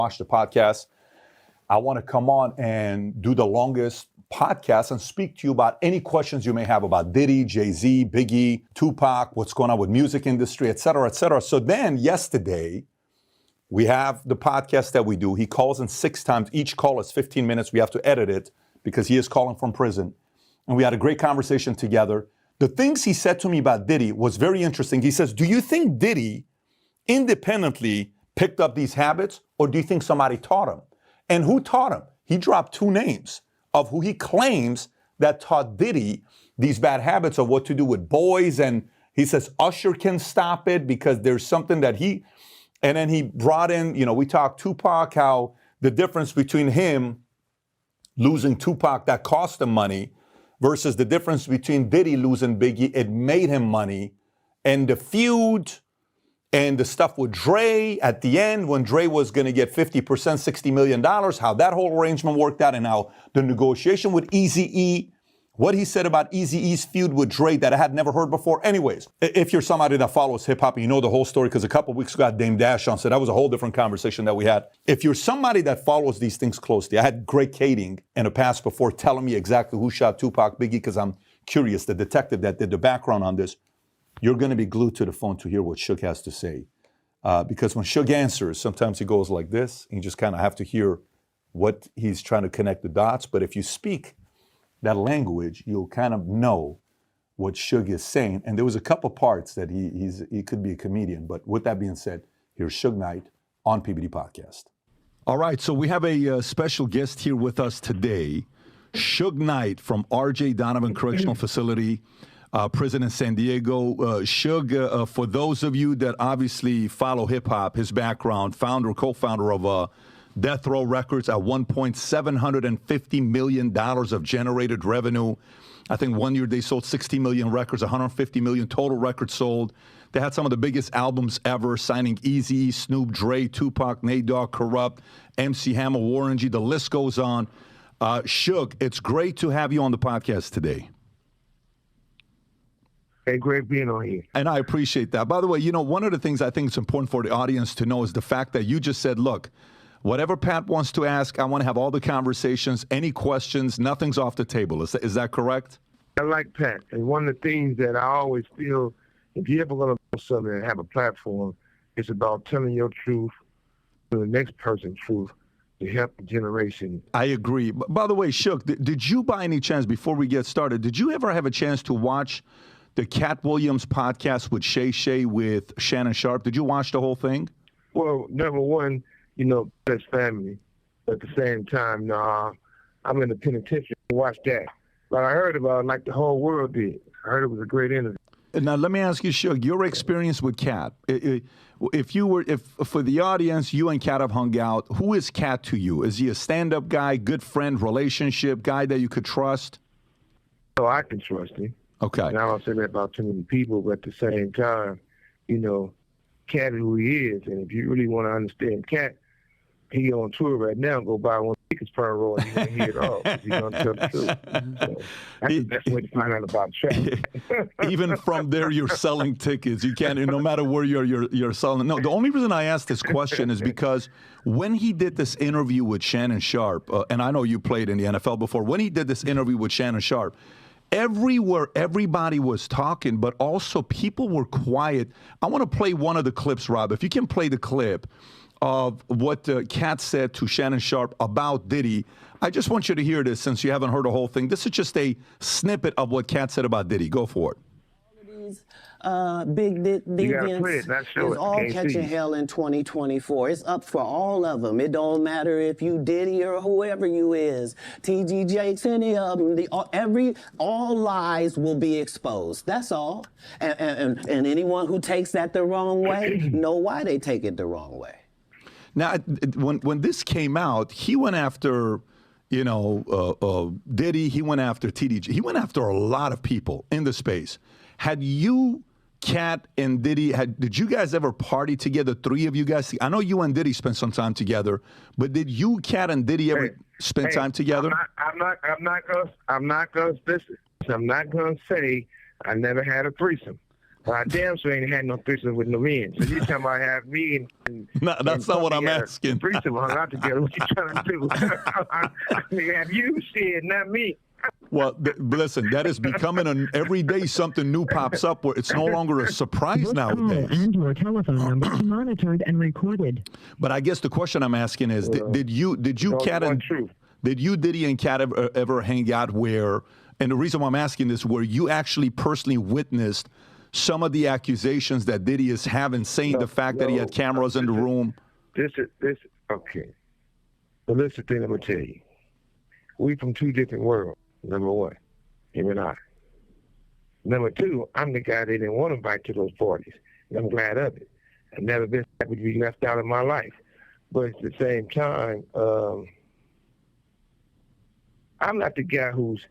watch the podcast. I want to come on and do the longest podcast and speak to you about any questions you may have about Diddy, Jay-Z, Biggie, Tupac, what's going on with music industry, et cetera, et cetera. So then yesterday, we have the podcast that we do. He calls in 6 times. Each call is 15 minutes. We have to edit it because he is calling from prison. And we had a great conversation together. The things he said to me about Diddy was very interesting. He says, do you think Diddy independently picked up these habits, or do you think somebody taught him? And who taught him? He dropped 2 names of who he claims that taught Diddy these bad habits of what to do with boys. And he says Usher can stop it because there's something that he... And then he brought in, we talked Tupac, how the difference between him losing Tupac that cost him money versus the difference between Diddy losing Biggie, it made him money. And the feud and the stuff with Dre at the end when Dre was going to get 50%, $60 million, how that whole arrangement worked out, and how the negotiation with Eazy-E, what he said about Eazy-E's feud with Dre that I had never heard before. Anyways, if you're somebody that follows hip-hop and you know the whole story, because a couple of weeks ago I had Dame Dash on, so that was a whole different conversation that we had. If you're somebody that follows these things closely, I had Greg Kading in the past before telling me exactly who shot Tupac, Biggie, because I'm curious, the detective that did the background on this. You're going to be glued to the phone to hear what Suge has to say. Because when Suge answers, sometimes he goes like this. You just kind of have to hear what he's trying to connect the dots. But if you speak that language, you'll kind of know what Suge is saying. And there was a couple parts that he could be a comedian. But with that being said, here's Suge Knight on PBD Podcast. All right, so we have a special guest here with us today, Suge Knight from R.J. Donovan Correctional Facility, prison in San Diego. Suge, for those of you that obviously follow hip-hop, his background, co-founder of Death Row Records, at one point, $750 million of generated revenue. I think one year they sold 60 million records, 150 million total records sold. They had some of the biggest albums ever, signing Eazy, Snoop, Dre, Tupac, Nate Dogg, Corrupt, MC Hammer, Warren G. The list goes on. Suge, it's great to have you on the podcast today. Hey, great being on here. And I appreciate that. By the way, one of the things I think it's important for the audience to know is the fact that you just said, look, whatever Pat wants to ask, I want to have all the conversations, any questions, nothing's off the table. Is that correct? I like Pat. And one of the things that I always feel, if you're ever going to do something and have a platform, it's about telling your truth to the next person's truth to help the generation. I agree. By the way, Suge, did you by any chance, before we get started, did you ever have a chance to watch the Cat Williams podcast with Shay Shay with Shannon Sharp? Did you watch the whole thing? Well, number one, that's family. At the same time, I'm in the penitentiary. Watch that. But I heard about it like the whole world did. I heard it was a great interview. Now, let me ask you, Suge, your experience with Cat. If for the audience, you and Cat have hung out, who is Cat to you? Is he a stand-up guy, good friend, relationship guy that you could trust? Oh, I can trust him. Okay. And I don't say that about too many people, but at the same time, Cat is who he is. And if you really want to understand Cat, he on tour right now. Go buy one tickets per row and you won't hear it all. He's going to tell the truth. So that's the best way to find out about Travis. Even from there, you're selling tickets. You can't, no matter where you're selling. No, the only reason I asked this question is because when he did this interview with Shannon Sharp, and I know you played in the NFL before, when he did this interview with Shannon Sharp, everywhere, everybody was talking, but also people were quiet. I want to play one of the clips, Rob. If you can play the clip of what Cat said to Shannon Sharp about Diddy. I just want you to hear this since you haven't heard the whole thing. This is just a snippet of what Cat said about Diddy. Go for it. Big deviants is all catching hell in 2024. It's up for all of them. It don't matter if you Diddy or whoever you is. TG Jakes, any of them. All lies will be exposed. That's all. And anyone who takes that the wrong way, know why they take it the wrong way. Now, when this came out, he went after, Diddy. He went after TDJ. He went after a lot of people in the space. Had you, Cat, and Diddy, did you guys ever party together, 3 of you guys? I know you and Diddy spent some time together, but did you, Cat, and Diddy ever spend time together? I'm not gonna say I never had a threesome. I damn sure ain't had no threesome with no men. So you talking about have me and No, that's not what I'm asking. Threesome hung out together. What you trying to do? I mean, have you said, not me. Well, listen, that is becoming every day something new pops up where it's no longer a surprise This nowadays. call and your telephone number are monitored and recorded. But I guess the question I'm asking is, did you, Cat, and did you, Diddy, and Cat ever hang out where? And the reason why I'm asking this, where you actually personally witnessed some of the accusations that Diddy is having, saying the fact that he had cameras in the room. This okay. But listen, the thing I'm gonna tell you, we from two different worlds. Number one, him and I. Number two, I'm the guy they didn't want to invite to those parties. And I'm glad of it. I've never been happy to be left out of my life. But at the same time, I'm not the guy who's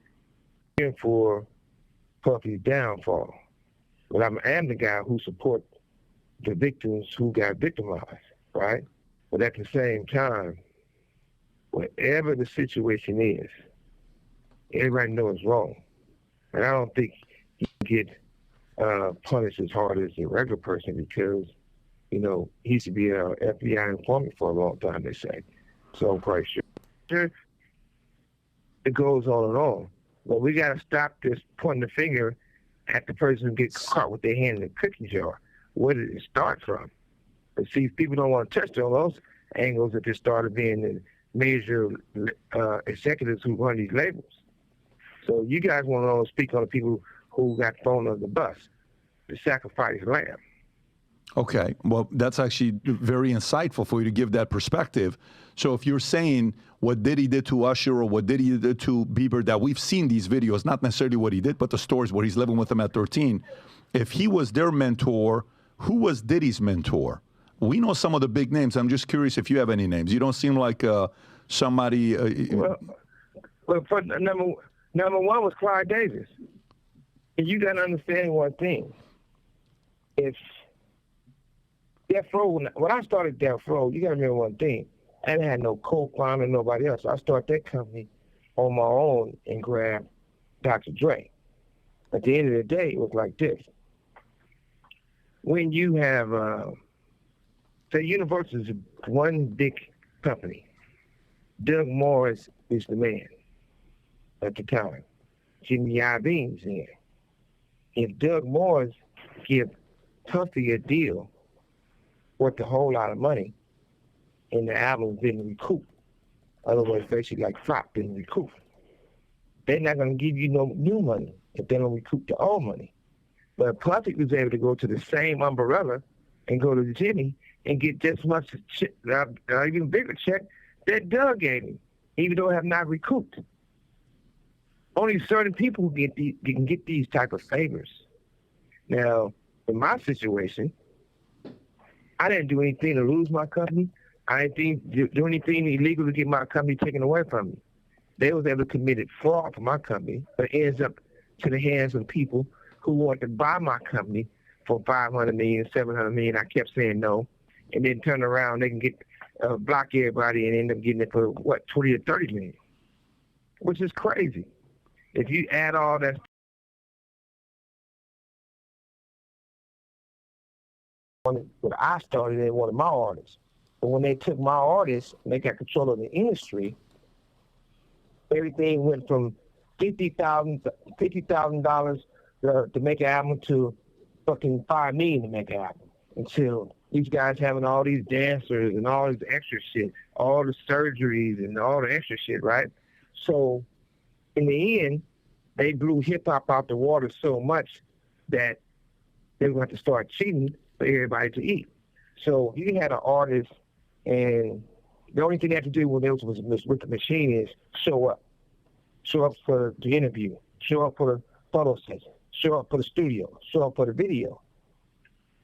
in for Puffy's downfall. But I am the guy who supports the victims who got victimized, right? But at the same time, whatever the situation is, everybody knows it's wrong. And I don't think he can get punished as hard as a regular person because, you know, he used to be an FBI informant for a long time, they say. So I'm quite sure. It goes on and on. But we got to stop this pointing the finger at the person who gets caught with their hand in the cookie jar. Where did it start from? But see, people don't want to touch on those angles that they started being the major executives who run these labels. So you guys want to speak on the people who got thrown under the bus, the sacrifice lamb. Okay, well, that's actually very insightful for you to give that perspective. So if you're saying what Diddy did to Usher or what Diddy did to Bieber, that we've seen these videos, not necessarily what he did, but the stories where he's living with them at 13. If he was their mentor, who was Diddy's mentor? We know some of the big names. I'm just curious if you have any names. You don't seem like somebody. Well, for number one was Clyde Davis. And you got to understand one thing. If Death Row, when I started Death Row, you got to remember one thing. I didn't have no co-founder, nobody else. I started that company on my own and grabbed Dr. Dre. At the end of the day, it was like this. When you have, say Universal is one big company. Doug Morris is the man at the time. Jimmy Iovine's in. If Doug Morris give Puffy a deal worth a whole lot of money, and the album didn't recoup, otherwise basically like flop didn't recoup, they're not going to give you no new money if they don't recoup the old money. But Puffy was able to go to the same umbrella and go to Jimmy and get just much, even bigger check that Doug gave him, even though have not recouped. Only certain people who can get these type of favors. Now, in my situation, I didn't do anything to lose my company. I didn't do anything illegal to get my company taken away from me. They was able to commit fraud for my company, but it ends up to the hands of people who want to buy my company for $500 million, $700 million. I kept saying no, and then turn around, they can get block everybody and end up getting it for what, 20 or 30 million, which is crazy. If you add all that, when I started, they wanted my artists. But when they took my artists and they got control of the industry, everything went from $50,000 to make an album to fucking $5 million to make an album. Until these guys having all these dancers and all this extra shit, all the surgeries and all the extra shit, right? So in the end, they blew hip-hop out the water so much that they were going to start cheating for everybody to eat. So you had an artist, and the only thing they had to do when they was with the machine is show up. Show up for the interview. Show up for the photo session. Show up for the studio. Show up for the video.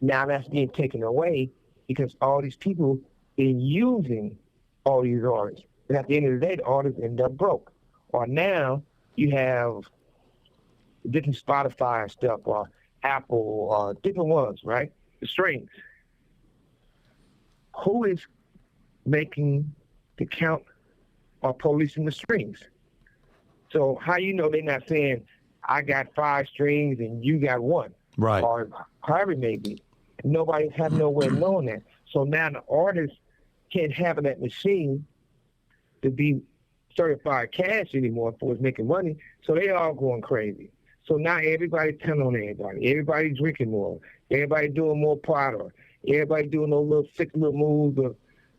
Now that's being taken away because all these people been using all these artists. And at the end of the day, the artists end up broke. Or now you have different Spotify stuff or Apple or different ones, right? The strings. Who is making the count or policing the strings? So how you know they're not saying, I got 5 strings and you got 1? Right. Or however it may be. Nobody have nowhere knowing that. So now the artists can't have that machine to be certified cash anymore for us making money. So they all going crazy. So now everybody's telling on everybody. Everybody drinking more. Everybody doing more product. Everybody doing those little sick little moves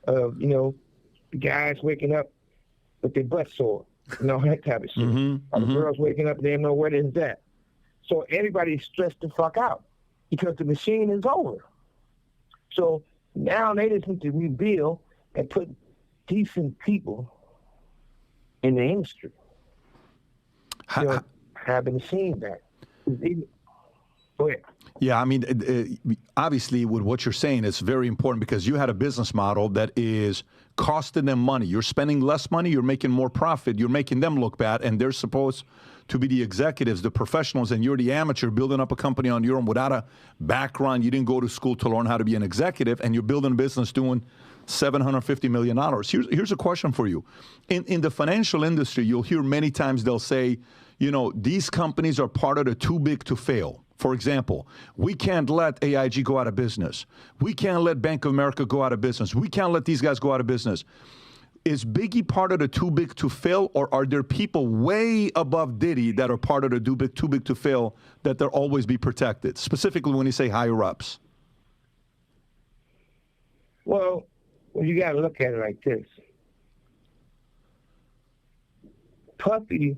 of the guys waking up with their butt sore. That type of shit. Or the girls waking up, they don't know where it's at. So everybody's stressed the fuck out because the machine is over. So now they just need to rebuild and put decent people in the industry. Have the machine back. Go ahead. Yeah, I mean, obviously, with what you're saying, it's very important because you had a business model that is costing them money. You're spending less money, you're making more profit, you're making them look bad, and they're supposed to be the executives, the professionals, and you're the amateur building up a company on your own without a background. You didn't go to school to learn how to be an executive, and you're building a business doing $750 million. Here's a question for you. In the financial industry, you'll hear many times they'll say, these companies are part of the too big to fail. For example, we can't let AIG go out of business. We can't let Bank of America go out of business. We can't let these guys go out of business. Is Biggie part of the too big to fail, or are there people way above Diddy that are part of the too big to fail that they'll always be protected, specifically when you say higher ups? Well, you got to look at it like this. Puffy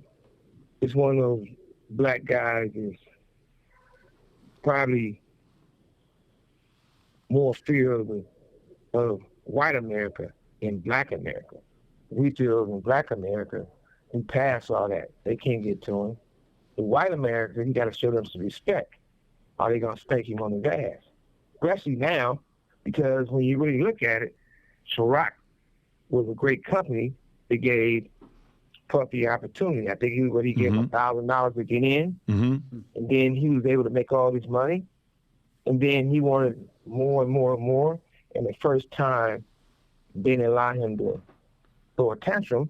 is one of those black guys is probably more fear of white America in black America. We feel in black America, we pass all that. They can't get to him. In white America, you got to show them some respect. Or they going to spank him on his ass. Especially now, because when you really look at it, Ciroc was a great company that gave Puffy opportunity. I think he gave him $1,000 to get in, and then he was able to make all this money, and then he wanted more and more and more, and the first time they didn't allow him to throw a tantrum,